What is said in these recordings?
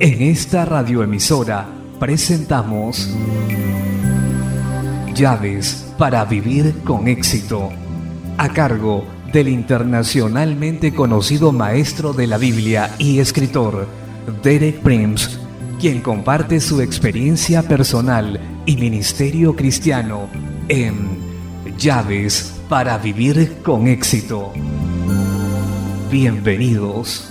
En esta radioemisora presentamos Llaves para vivir con éxito, a cargo del internacionalmente conocido maestro de la Biblia y escritor Derek Prince, quien comparte su experiencia personal y ministerio cristiano en Llaves para vivir con éxito. Bienvenidos.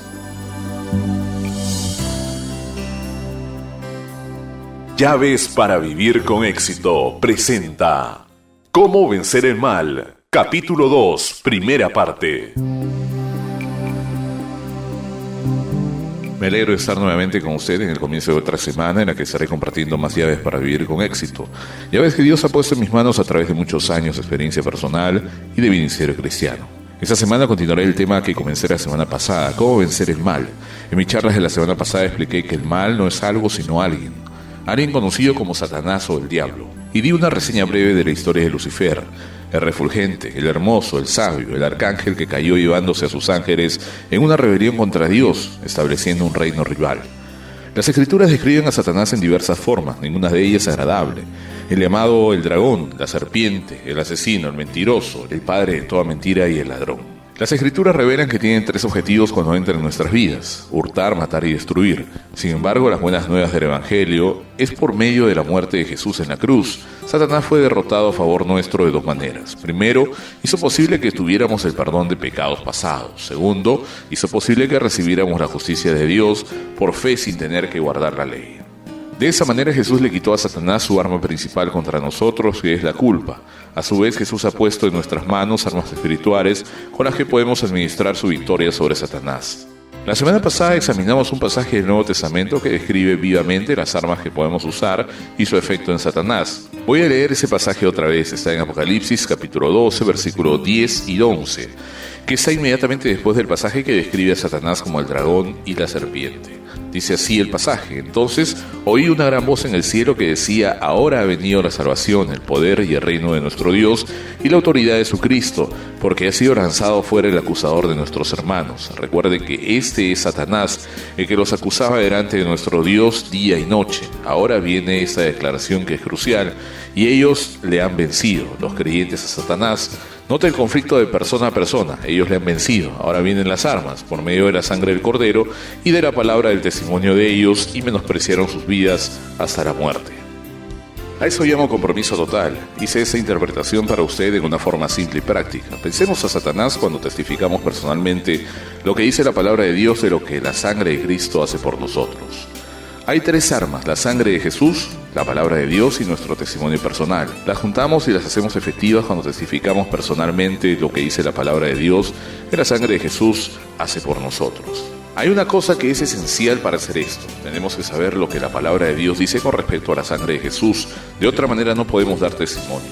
Llaves para vivir con éxito presenta ¿Cómo vencer el mal? Capítulo 2, primera parte. Me alegro de estar nuevamente con usted en el comienzo de otra semana en la que estaré compartiendo más llaves para vivir con éxito. Llaves que Dios ha puesto en mis manos a través de muchos años de experiencia personal y de ministerio cristiano. Esta semana continuaré el tema que comencé la semana pasada, ¿cómo vencer el mal? En mis charlas de la semana pasada expliqué que el mal no es algo sino alguien conocido como Satanás o el diablo, y di una reseña breve de la historia de Lucifer, el refulgente, el hermoso, el sabio, el arcángel que cayó llevándose a sus ángeles en una rebelión contra Dios, estableciendo un reino rival. Las escrituras describen a Satanás en diversas formas, ninguna de ellas agradable. El llamado el dragón, la serpiente, el asesino, el mentiroso, el padre de toda mentira y el ladrón. Las escrituras revelan que tienen tres objetivos cuando entran en nuestras vidas: hurtar, matar y destruir. Sin embargo, las buenas nuevas del Evangelio es por medio de la muerte de Jesús en la cruz. Satanás fue derrotado a favor nuestro de dos maneras. Primero, hizo posible que tuviéramos el perdón de pecados pasados. Segundo, hizo posible que recibiéramos la justicia de Dios por fe sin tener que guardar la ley. De esa manera Jesús le quitó a Satanás su arma principal contra nosotros, que es la culpa. A su vez, Jesús ha puesto en nuestras manos armas espirituales con las que podemos administrar su victoria sobre Satanás. La semana pasada examinamos un pasaje del Nuevo Testamento que describe vivamente las armas que podemos usar y su efecto en Satanás. Voy a leer ese pasaje otra vez, está en Apocalipsis capítulo 12, versículos 10 y 11, que está inmediatamente después del pasaje que describe a Satanás como el dragón y la serpiente. Dice así el pasaje: Entonces oí una gran voz en el cielo que decía: Ahora ha venido la salvación, el poder y el reino de nuestro Dios y la autoridad de su Cristo, porque ha sido lanzado fuera el acusador de nuestros hermanos. Recuerde que este es Satanás, el que los acusaba delante de nuestro Dios día y noche. Ahora viene esta declaración que es crucial, y ellos le han vencido, los creyentes, a Satanás. Nota el conflicto de persona a persona. Ellos le han vencido. Ahora vienen las armas, por medio de la sangre del Cordero y de la palabra del testimonio de ellos, y menospreciaron sus vidas hasta la muerte. A eso llamo compromiso total. Hice esa interpretación para usted en una forma simple y práctica. Pensemos a Satanás cuando testificamos personalmente lo que dice la palabra de Dios de lo que la sangre de Cristo hace por nosotros. Hay tres armas: la sangre de Jesús, la palabra de Dios y nuestro testimonio personal. Las juntamos y las hacemos efectivas cuando testificamos personalmente lo que dice la palabra de Dios que la sangre de Jesús hace por nosotros. Hay una cosa que es esencial para hacer esto. Tenemos que saber lo que la palabra de Dios dice con respecto a la sangre de Jesús. De otra manera no podemos dar testimonio.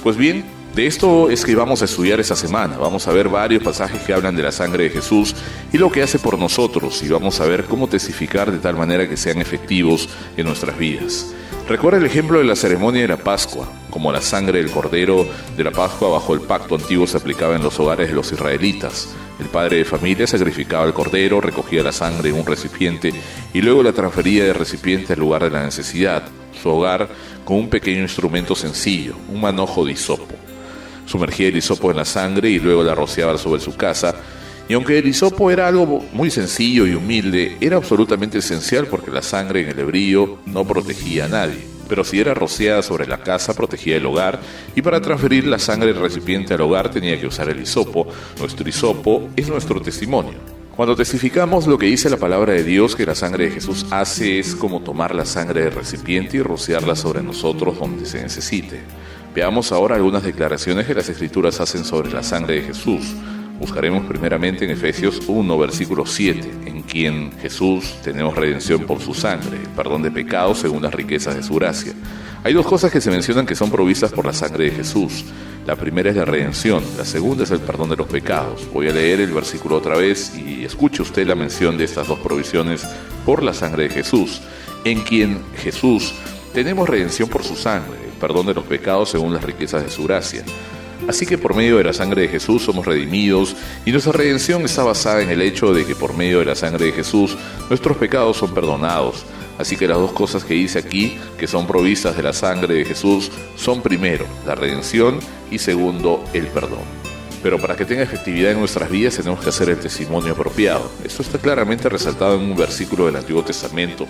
Pues bien, de esto es que vamos a estudiar esta semana. Vamos a ver varios pasajes que hablan de la sangre de Jesús y lo que hace por nosotros, y vamos a ver cómo testificar de tal manera que sean efectivos en nuestras vidas. Recuerda el ejemplo de la ceremonia de la Pascua. Como la sangre del cordero de la Pascua bajo el pacto antiguo se aplicaba en los hogares de los israelitas. El padre de familia sacrificaba el cordero, recogía la sangre en un recipiente y luego la transfería del recipiente al lugar de la necesidad, su hogar, con un pequeño instrumento sencillo, un manojo de hisopo. Sumergía el hisopo en la sangre y luego la rociaba sobre su casa. Y aunque el hisopo era algo muy sencillo y humilde, era absolutamente esencial porque la sangre en el hebrío no protegía a nadie. Pero si era rociada sobre la casa, protegía el hogar, y para transferir la sangre del recipiente al hogar tenía que usar el hisopo. Nuestro hisopo es nuestro testimonio. Cuando testificamos lo que dice la palabra de Dios que la sangre de Jesús hace, es como tomar la sangre del recipiente y rociarla sobre nosotros donde se necesite. Veamos ahora algunas declaraciones que las Escrituras hacen sobre la sangre de Jesús. Buscaremos primeramente en Efesios 1, versículo 7, en quien Jesús tenemos redención por su sangre, el perdón de pecados según las riquezas de su gracia. Hay dos cosas que se mencionan que son provistas por la sangre de Jesús. La primera es la redención, la segunda es el perdón de los pecados. Voy a leer el versículo otra vez y escuche usted la mención de estas dos provisiones por la sangre de Jesús, en quien Jesús tenemos redención por su sangre, el perdón de los pecados según las riquezas de su gracia. Así que por medio de la sangre de Jesús somos redimidos, y nuestra redención está basada en el hecho de que por medio de la sangre de Jesús nuestros pecados son perdonados. Así que las dos cosas que dice aquí, que son provistas de la sangre de Jesús, son primero, la redención, y segundo, el perdón. Pero para que tenga efectividad en nuestras vidas tenemos que hacer el testimonio apropiado. Esto está claramente resaltado en un versículo del Antiguo Testamento,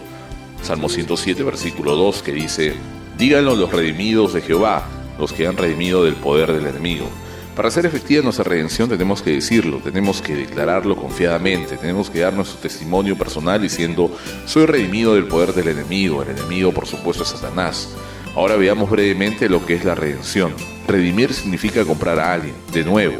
Salmo 107, versículo 2, que dice: díganlo los redimidos de Jehová, los que han redimido del poder del enemigo. Para hacer efectiva nuestra redención tenemos que decirlo, tenemos que declararlo confiadamente, tenemos que dar nuestro testimonio personal diciendo: soy redimido del poder del enemigo. El enemigo, por supuesto, es Satanás. Ahora veamos brevemente lo que es la redención. Redimir significa comprar a alguien, de nuevo.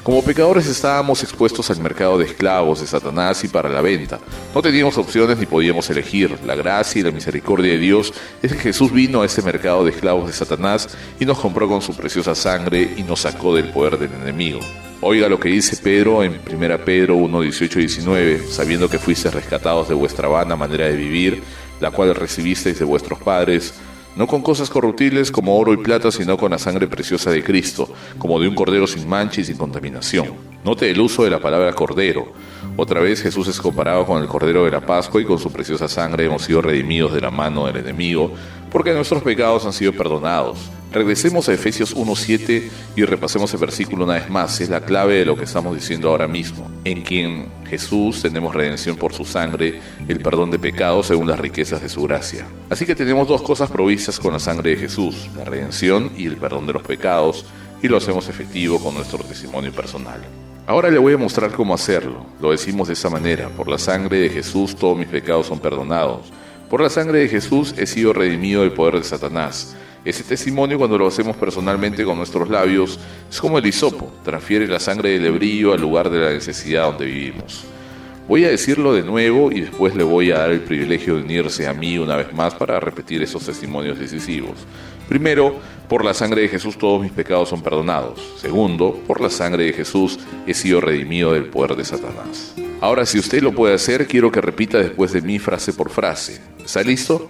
Como pecadores estábamos expuestos al mercado de esclavos de Satanás y para la venta. No teníamos opciones ni podíamos elegir. La gracia y la misericordia de Dios es que Jesús vino a este mercado de esclavos de Satanás y nos compró con su preciosa sangre y nos sacó del poder del enemigo. Oiga lo que dice Pedro en 1 Pedro 1, 18 y 19, sabiendo que fuisteis rescatados de vuestra vana manera de vivir, la cual recibisteis de vuestros padres, no con cosas corruptibles como oro y plata, sino con la sangre preciosa de Cristo, como de un cordero sin mancha y sin contaminación. Note el uso de la palabra cordero. Otra vez Jesús es comparado con el cordero de la Pascua, y con su preciosa sangre hemos sido redimidos de la mano del enemigo, porque nuestros pecados han sido perdonados. Regresemos a Efesios 1:7 y repasemos el versículo una vez más. Es la clave de lo que estamos diciendo ahora mismo. En quien Jesús tenemos redención por su sangre, el perdón de pecados según las riquezas de su gracia. Así que tenemos dos cosas provistas con la sangre de Jesús: la redención y el perdón de los pecados, y lo hacemos efectivo con nuestro testimonio personal. Ahora le voy a mostrar cómo hacerlo. Lo decimos de esa manera: por la sangre de Jesús todos mis pecados son perdonados. Por la sangre de Jesús he sido redimido del poder de Satanás. Ese testimonio, cuando lo hacemos personalmente con nuestros labios, es como el hisopo, transfiere la sangre del hebrío al lugar de la necesidad donde vivimos. Voy a decirlo de nuevo y después le voy a dar el privilegio de unirse a mí una vez más para repetir esos testimonios decisivos. Primero, por la sangre de Jesús todos mis pecados son perdonados. Segundo, por la sangre de Jesús he sido redimido del poder de Satanás. Ahora, si usted lo puede hacer, quiero que repita después de mí frase por frase. ¿Está listo?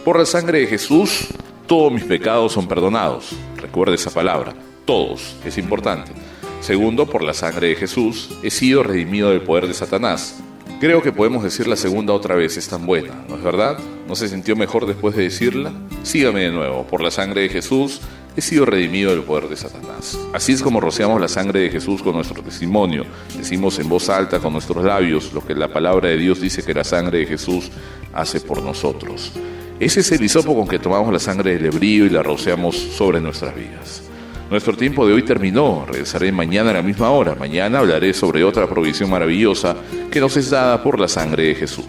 Por la sangre de Jesús todos mis pecados son perdonados. Recuerde esa palabra, todos, es importante. Segundo, por la sangre de Jesús he sido redimido del poder de Satanás. Creo que podemos decir la segunda otra vez, es tan buena, ¿no es verdad? ¿No se sintió mejor después de decirla? Sígame de nuevo: por la sangre de Jesús he sido redimido del poder de Satanás. Así es como rociamos la sangre de Jesús con nuestro testimonio. Decimos en voz alta con nuestros labios lo que la palabra de Dios dice que la sangre de Jesús hace por nosotros. Ese es el hisopo con que tomamos la sangre del hebrío y la rociamos sobre nuestras vidas. Nuestro tiempo de hoy terminó. Regresaré mañana a la misma hora. Mañana hablaré sobre otra provisión maravillosa que nos es dada por la sangre de Jesús.